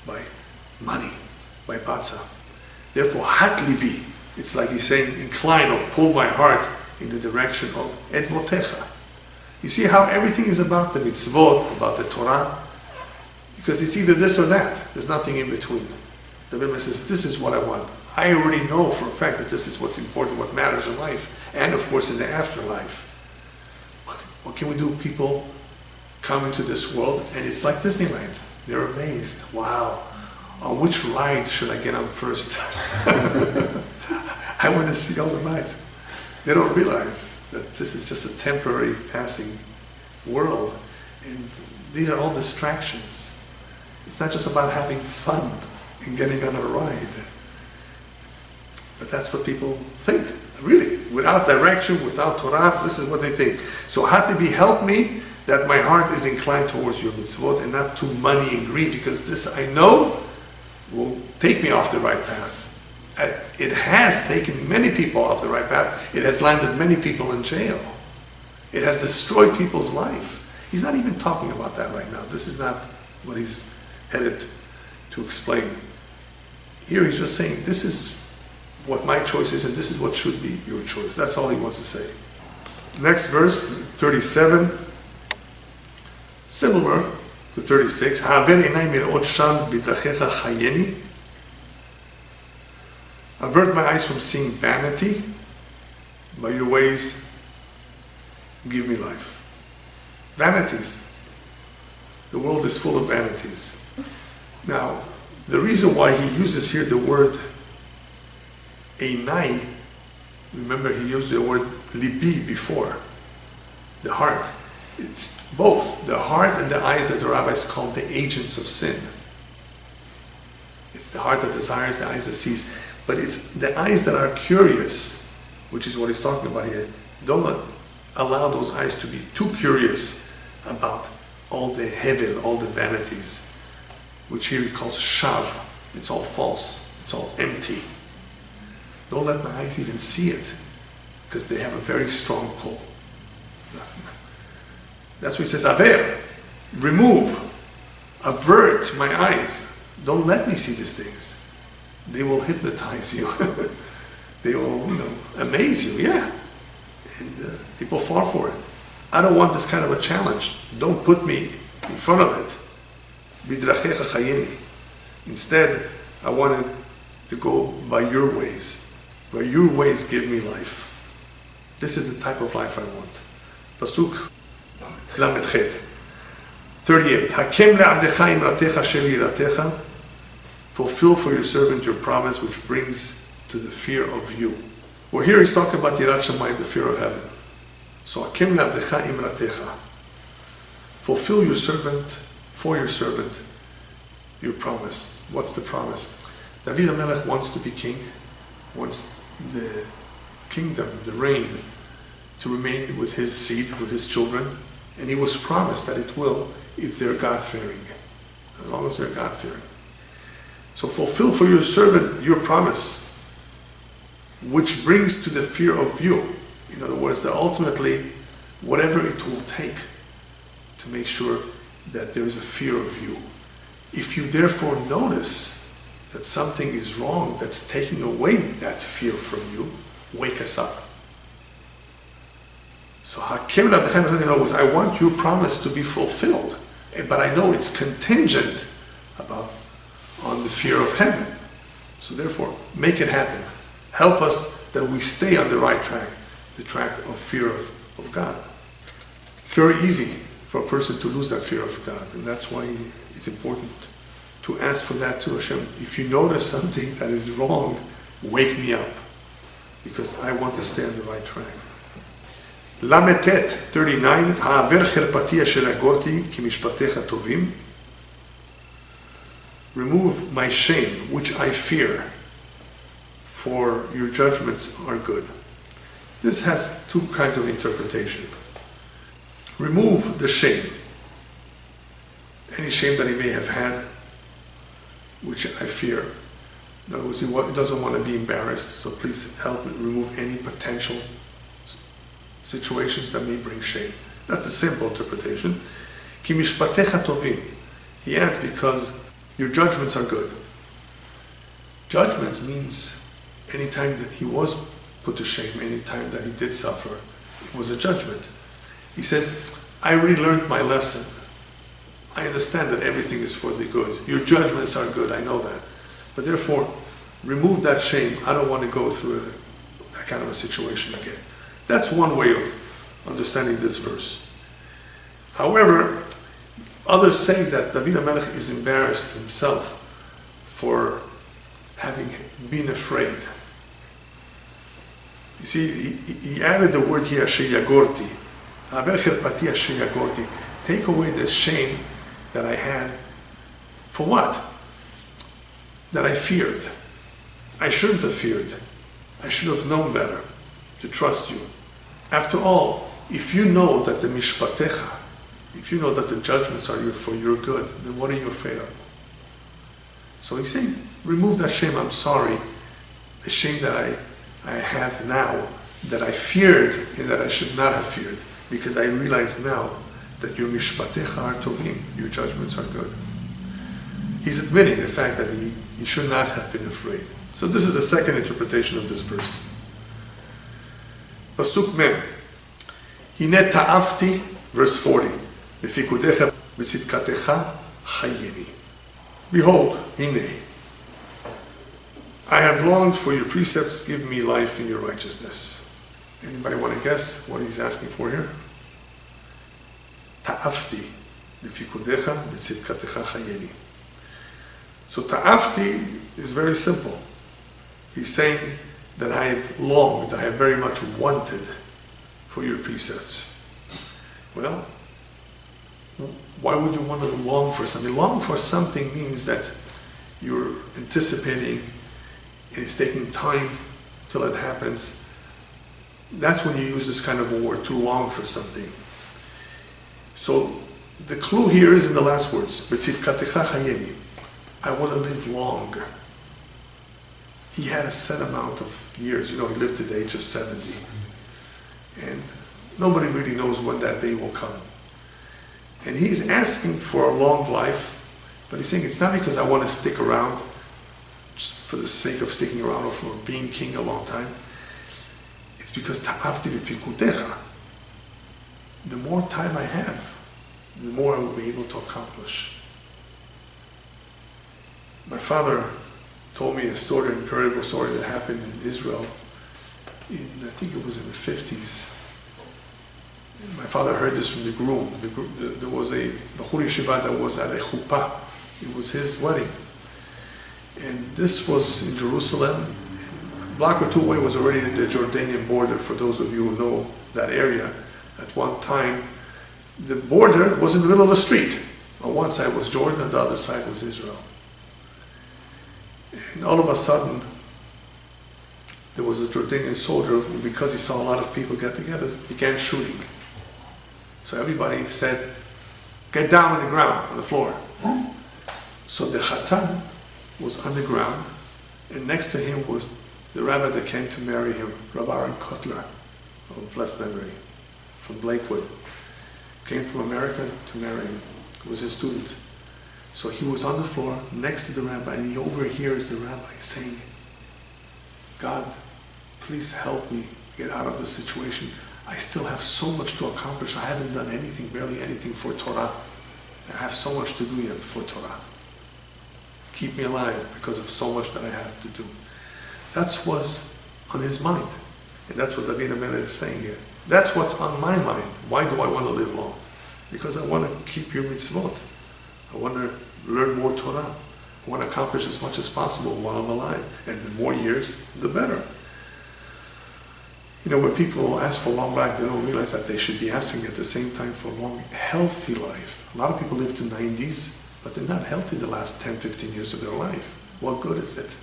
by money, by batza. Therefore, hat libi, it's like he's saying, incline or pull my heart in the direction of edvotecha. You see how everything is about the mitzvot, about the Torah. Because it's either this or that. There's nothing in between. The Rebbe says, this is what I want. I already know for a fact that this is what's important, what matters in life, and of course in the afterlife. But what can we do? People come into this world, and it's like Disneyland. They're amazed. Wow, on which ride should I get on first? I want to see all the rides. They don't realize that this is just a temporary passing world, and these are all distractions. It's not just about having fun and getting on a ride. But that's what people think, really. Without direction, without Torah, this is what they think. So Habibi, help me that my heart is inclined towards your mitzvot and not to money and greed, because this I know will take me off the right path. It has taken many people off the right path. It has landed many people in jail. It has destroyed people's life. He's not even talking about that right now. This is not what he's headed to explain. Here he's just saying, this is what my choice is, and this is what should be your choice. That's all he wants to say. Next verse, 37, similar to 36. Avert my eyes from seeing vanity, by your ways give me life. Vanities. The world is full of vanities. Now, the reason why he uses here the word Einai, remember he used the word libi before, the heart. It's both the heart and the eyes that the rabbis call the agents of sin. It's the heart that desires, the eyes that sees. But it's the eyes that are curious, which is what he's talking about here. Don't allow those eyes to be too curious about all the hevel, all the vanities, which here he calls shav. It's all false. It's all empty. Don't let my eyes even see it, because they have a very strong pull. That's what he says, aver, remove, avert my eyes. Don't let me see these things. They will hypnotize you. They will, amaze you, yeah. And people fall for it. I don't want this kind of a challenge. Don't put me in front of it. Bidrachecha chayeni. Instead, I wanted to go by your ways. By your ways, give me life. This is the type of life I want. Pasuk Lamed Chet 38. Hakem le'avdecha imratecha shel yiratecha. Fulfill for your servant your promise, which brings to the fear of you. Well, here he's talking about Yirat Shamayim, the fear of heaven. So, Hakem le'avdecha imratecha. Fulfill your servant, for your servant, your promise. What's the promise? David HaMelech wants to be king, wants the kingdom, the reign, to remain with his seed, with his children, and he was promised that it will if they're God-fearing, as long as they're God-fearing. So fulfill for your servant your promise, which brings to the fear of you. In other words, that ultimately, whatever it will take to make sure that there is a fear of you. If you therefore notice that something is wrong that's taking away that fear from you, wake us up. So Hakem Lavdechem, in other words, I want your promise to be fulfilled, but I know it's contingent on the fear of heaven. So therefore, make it happen. Help us that we stay on the right track, the track of fear of God. It's very easy for a person to lose that fear of God, and that's why it's important to ask for that too, Hashem. If you notice something that is wrong, wake me up, because I want to stay on the right track. Lametet 39. Ha'aver cherpati asher agorti ki mishpatecha tovim. Remove my shame, which I fear, for your judgments are good. This has two kinds of interpretation. Remove the shame, any shame that he may have had, which I fear. In other words, he doesn't want to be embarrassed, so please help remove any potential situations that may bring shame. That's a simple interpretation. Ki mishpatecha tovim. He adds, because your judgments are good. Judgments means any time that he was put to shame, any time that he did suffer, it was a judgment. He says, I already learned my lesson. I understand that everything is for the good. Your judgments are good, I know that. But therefore, remove that shame. I don't want to go through that kind of a situation again. That's one way of understanding this verse. However, others say that David HaMelech is embarrassed himself for having been afraid. You see, he added the word here, Sheyagorti. Take away the shame that I had. For what? That I feared. I shouldn't have feared. I should have known better to trust you. After all, if you know that the mishpatecha, if you know that the judgments are for your good, then what are you afraid of? So he's saying, remove that shame. I'm sorry. The shame that I have now, that I feared and that I should not have feared, because I realize now that your mishpatecha are tovim, your judgments are good. He's admitting the fact that he should not have been afraid. So this is the second interpretation of this verse. Pasuk Mem. Hine ta'afti, verse 40. Lefikudecha v'sitkatecha chayeni. Behold, hine. I have longed for your precepts, give me life in your righteousness. Anybody want to guess what he's asking for here? Ta'afti, lefikudecha v'sitkatecha chayeni. So ta'afti is very simple. He's saying that I have longed, I have very much wanted for your precepts. Well, why would you want to long for something? Long for something means that you're anticipating and it's taking time till it happens. That's when you use this kind of a word, to long for something. So the clue here is in the last words, B'tzidkatecha chayeni. I want to live longer. He had a set amount of years. You know, he lived to the age of 70. And nobody really knows when that day will come. And he's asking for a long life, but he's saying it's not because I want to stick around just for the sake of sticking around or for being king a long time. It's because ta'afti b'pikudecha. The more time I have, the more I will be able to accomplish. My father told me a story, an incredible story that happened in Israel I think it was in the 50s. And my father heard this from the groom. There was a Bachur Yeshiva that was at a chuppah. It was his wedding. And this was in Jerusalem. A block or two away was already the Jordanian border, for those of you who know that area. At one time, the border was in the middle of a street. On one side was Jordan, on the other side was Israel. And all of a sudden, there was a Jordanian soldier who, because he saw a lot of people get together, began shooting. So everybody said, "Get down on the ground, on the floor." So the Chatan was on the ground, and next to him was the rabbi that came to marry him, Rabbi Aaron Kotler, of blessed memory, from Blakewood. Came from America to marry him. He was his student. So he was on the floor next to the rabbi, and he overhears the rabbi saying, "God, please help me get out of this situation. I still have so much to accomplish. I haven't done anything, barely anything for Torah. I have so much to do yet for Torah. Keep me alive because of so much that I have to do." That's what's on his mind. And that's what David HaMelech is saying here. That's what's on my mind. Why do I want to live long? Because I want to keep your mitzvot. I want to learn more Torah. I want to accomplish as much as possible while I'm alive. And the more years, the better. You know, when people ask for long life, they don't realize that they should be asking at the same time for a long, healthy life. A lot of people live to 90s, but they're not healthy the last 10, 15 years of their life. What good is it?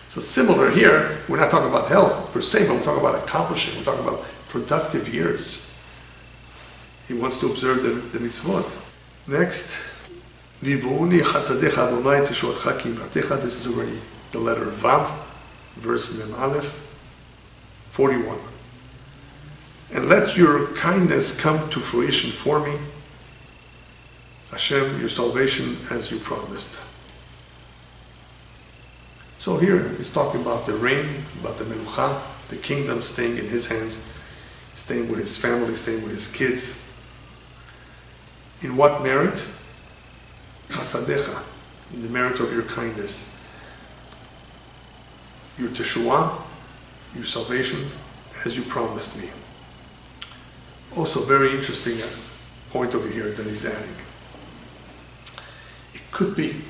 So similar here, we're not talking about health per se, but we're talking about accomplishing. We're talking about productive years. He wants to observe the mitzvot. Next, Vivuni chasadecha Adonai teshotcha ki imratecha. This is already the letter Vav, verse Mem Aleph, 41. And let your kindness come to fruition for me, Hashem, your salvation as you promised. So here he's talking about the reign, about the melucha, the kingdom staying in his hands, staying with his family, staying with his kids. In what merit? chasadecha, in the merit of your kindness, your teshuah, your salvation, as you promised me. Also, very interesting point over here that he's adding. It could be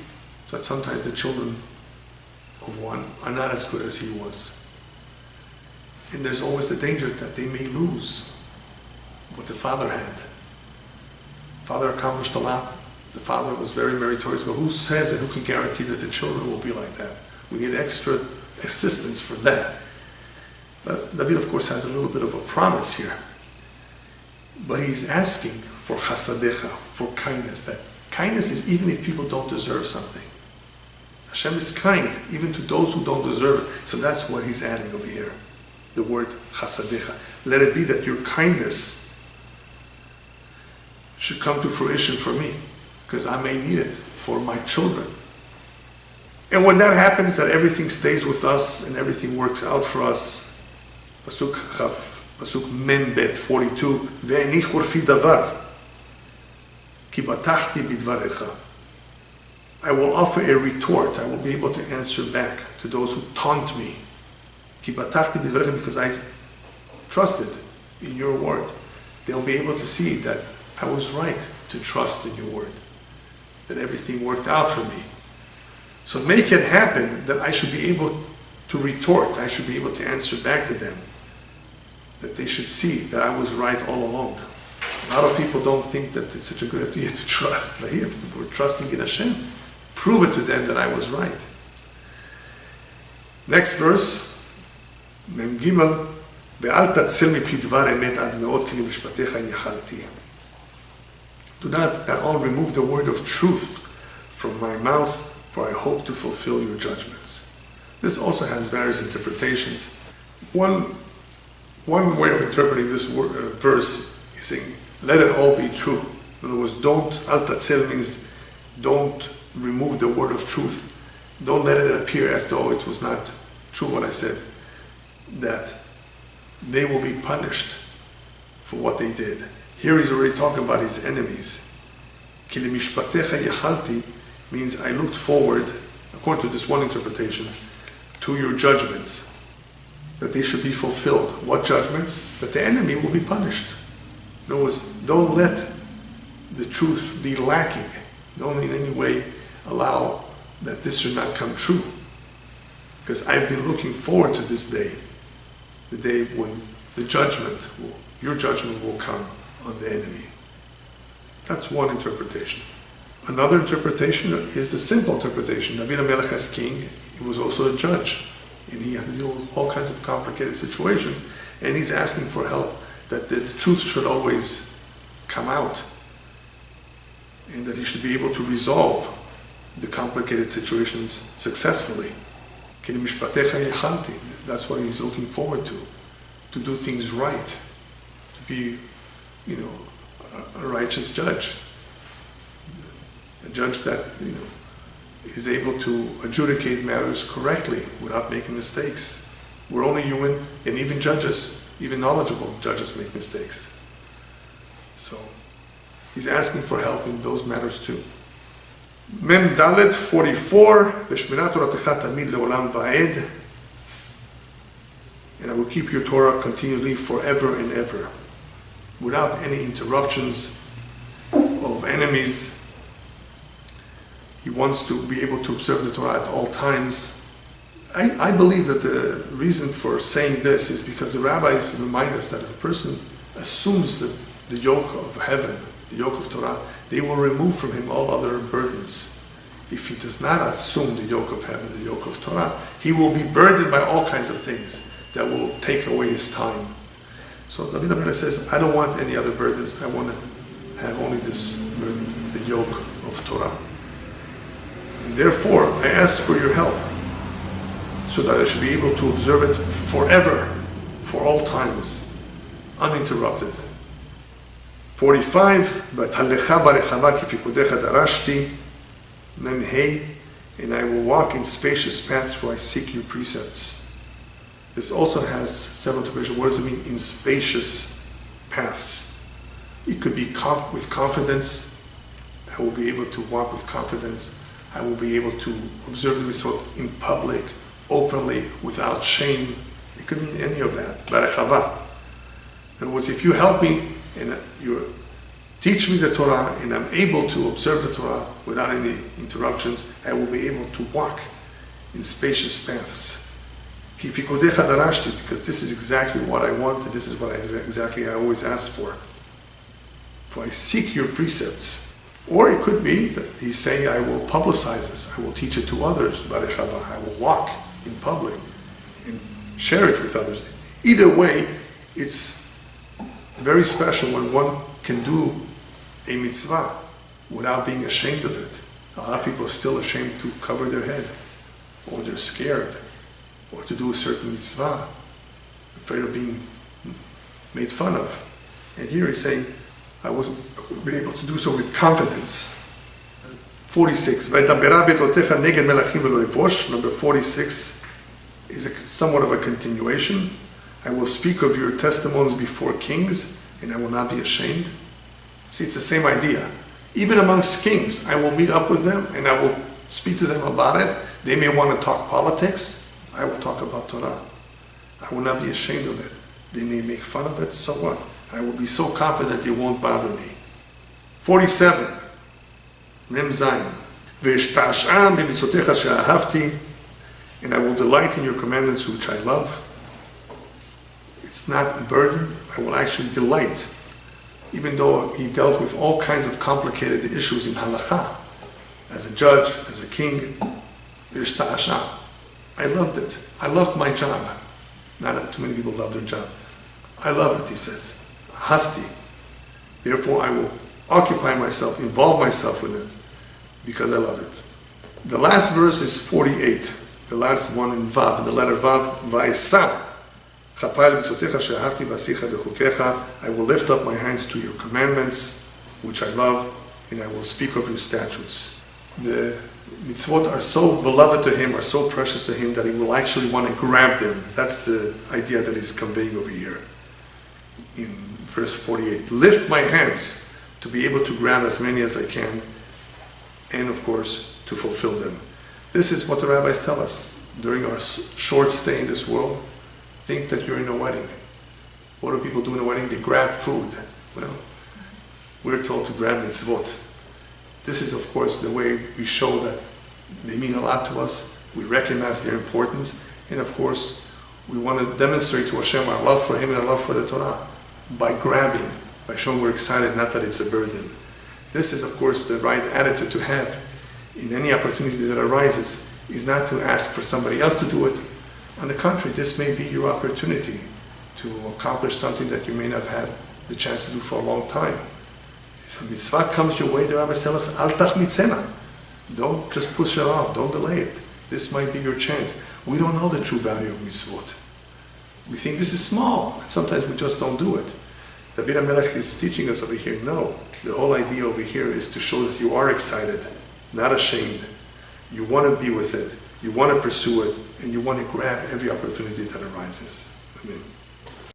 that sometimes the children of one are not as good as he was. And there's always the danger that they may lose what the father had. Father accomplished a lot. The father was very meritorious, but who says and who can guarantee that the children will be like that? We need extra assistance for that. But David, of course, has a little bit of a promise here. But he's asking for chasadecha, for kindness. That kindness is even if people don't deserve something. Hashem is kind, even to those who don't deserve it. So that's what he's adding over here. The word chasadecha. Let it be that your kindness should come to fruition for me, because I may need it for my children. And when that happens, that everything stays with us and everything works out for us. Pasuk Mem Bet 42. Ve'eni chorfi davar, ki batachti bidvarecha. I will offer a retort. I will be able to answer back to those who taunt me. Ki batachti bidvarecha, because I trusted in your word. They'll be able to see that I was right to trust in your word, that everything worked out for me. So make it happen that I should be able to retort, I should be able to answer back to them, that they should see that I was right all along. A lot of people don't think that it's such a good idea to trust, but here we're trusting in Hashem. Prove it to them that I was right. Next verse, Mem Gimel, Ve'al tatzil mipi dvar emet ad me'od ki mishpatecha yechalti. Do not at all remove the word of truth from my mouth, for I hope to fulfill your judgments. This also has various interpretations. One way of interpreting this verse is saying, let it all be true. In other words, al tatzel means don't remove the word of truth. Don't let it appear as though it was not true what I said. That they will be punished for what they did. Here he's already talking about his enemies. Ki lemishpatecha yechalti means I looked forward, according to this one interpretation, to your judgments, that they should be fulfilled. What judgments? That the enemy will be punished. In other words, don't let the truth be lacking. Don't in any way allow that this should not come true. Because I've been looking forward to this day, the day when your judgment will come on the enemy. That's one interpretation. Another interpretation is the simple interpretation. David HaMelech as king, he was also a judge, and he had to deal with all kinds of complicated situations, and he's asking for help, that the truth should always come out, and that he should be able to resolve the complicated situations successfully. That's what he's looking forward to do things right, to be, a righteous judge, a judge that, is able to adjudicate matters correctly without making mistakes. We're only human, and even judges, even knowledgeable judges make mistakes. So, he's asking for help in those matters too. Mem Dalet 44, V'shmirat Toratecha tamid leolam va'ed, and I will keep your Torah continually forever and ever, without any interruptions of enemies. He wants to be able to observe the Torah at all times. I believe that the reason for saying this is because the rabbis remind us that if a person assumes the yoke of heaven, the yoke of Torah, they will remove from him all other burdens. If he does not assume the yoke of heaven, the yoke of Torah, he will be burdened by all kinds of things that will take away his time. So David HaMelech says, I don't want any other burdens. I want to have only this burden, the yoke of Torah. And therefore, I ask for your help, so that I should be able to observe it forever, for all times, uninterrupted. 45, V'talecha v'rechava kifikudecha darashti, Mem Hey, and I will walk in spacious paths, for I seek your precepts. This also has several interpretations. What does it mean, in spacious paths? It could be with confidence. I will be able to walk with confidence. I will be able to observe the mitzvot in public, openly, without shame. It could mean any of that. Barechava. In other words, if you help me and you teach me the Torah and I'm able to observe the Torah without any interruptions, I will be able to walk in spacious paths. Because this is exactly what I want, and this is what I always ask for. For I seek your precepts. Or it could be that he's saying, I will publicize this, I will teach it to others, Barechava. I will walk in public and share it with others. Either way, it's very special when one can do a mitzvah without being ashamed of it. A lot of people are still ashamed to cover their head, or they're scared, or to do a certain mitzvah, afraid of being made fun of. And here he's saying, I would be able to do so with confidence. 46. Number 46 is somewhat of a continuation. I will speak of your testimonies before kings, and I will not be ashamed. See, it's the same idea. Even amongst kings, I will meet up with them, and I will speak to them about it. They may want to talk politics. I will talk about Torah. I will not be ashamed of it. They may make fun of it, so what? I will be so confident it won't bother me. 47. Mem Zayin. Ve'eshta'ash'am b'mitzotecha she'ahavti, and I will delight in your commandments which I love. It's not a burden. I will actually delight. Even though he dealt with all kinds of complicated issues in halakha, as a judge, as a king, ve'eshta'ash'am. I loved it. I loved my job. Not that too many people love their job. I love it, he says. Hafti. Therefore, I will occupy myself, involve myself with it, because I love it. The last verse is 48. The last one in Vav, in the letter Vav. Va'esa. I will lift up my hands to your commandments, which I love, and I will speak of your statutes. The mitzvot are so beloved to him, are so precious to him, that he will actually want to grab them. That's the idea that he's conveying over here. In verse 48, lift my hands to be able to grab as many as I can, and of course, to fulfill them. This is what the rabbis tell us during our short stay in this world. Think that you're in a wedding. What do people do in a wedding? They grab food. Well, we're told to grab mitzvot. This is, of course, the way we show that they mean a lot to us. We recognize their importance. And of course, we want to demonstrate to Hashem our love for Him and our love for the Torah by grabbing, by showing we're excited, not that it's a burden. This is, of course, the right attitude to have in any opportunity that arises, is not to ask for somebody else to do it. On the contrary, this may be your opportunity to accomplish something that you may not have had the chance to do for a long time. If a mitzvah comes your way, the rabbis tell us, Al tachmitzena. Don't just push it off, don't delay it. This might be your chance. We don't know the true value of mitzvot. We think this is small, and sometimes we just don't do it. David HaMelech is teaching us over here, no. The whole idea over here is to show that you are excited, not ashamed. You want to be with it, you want to pursue it, and you want to grab every opportunity that arises. Amen.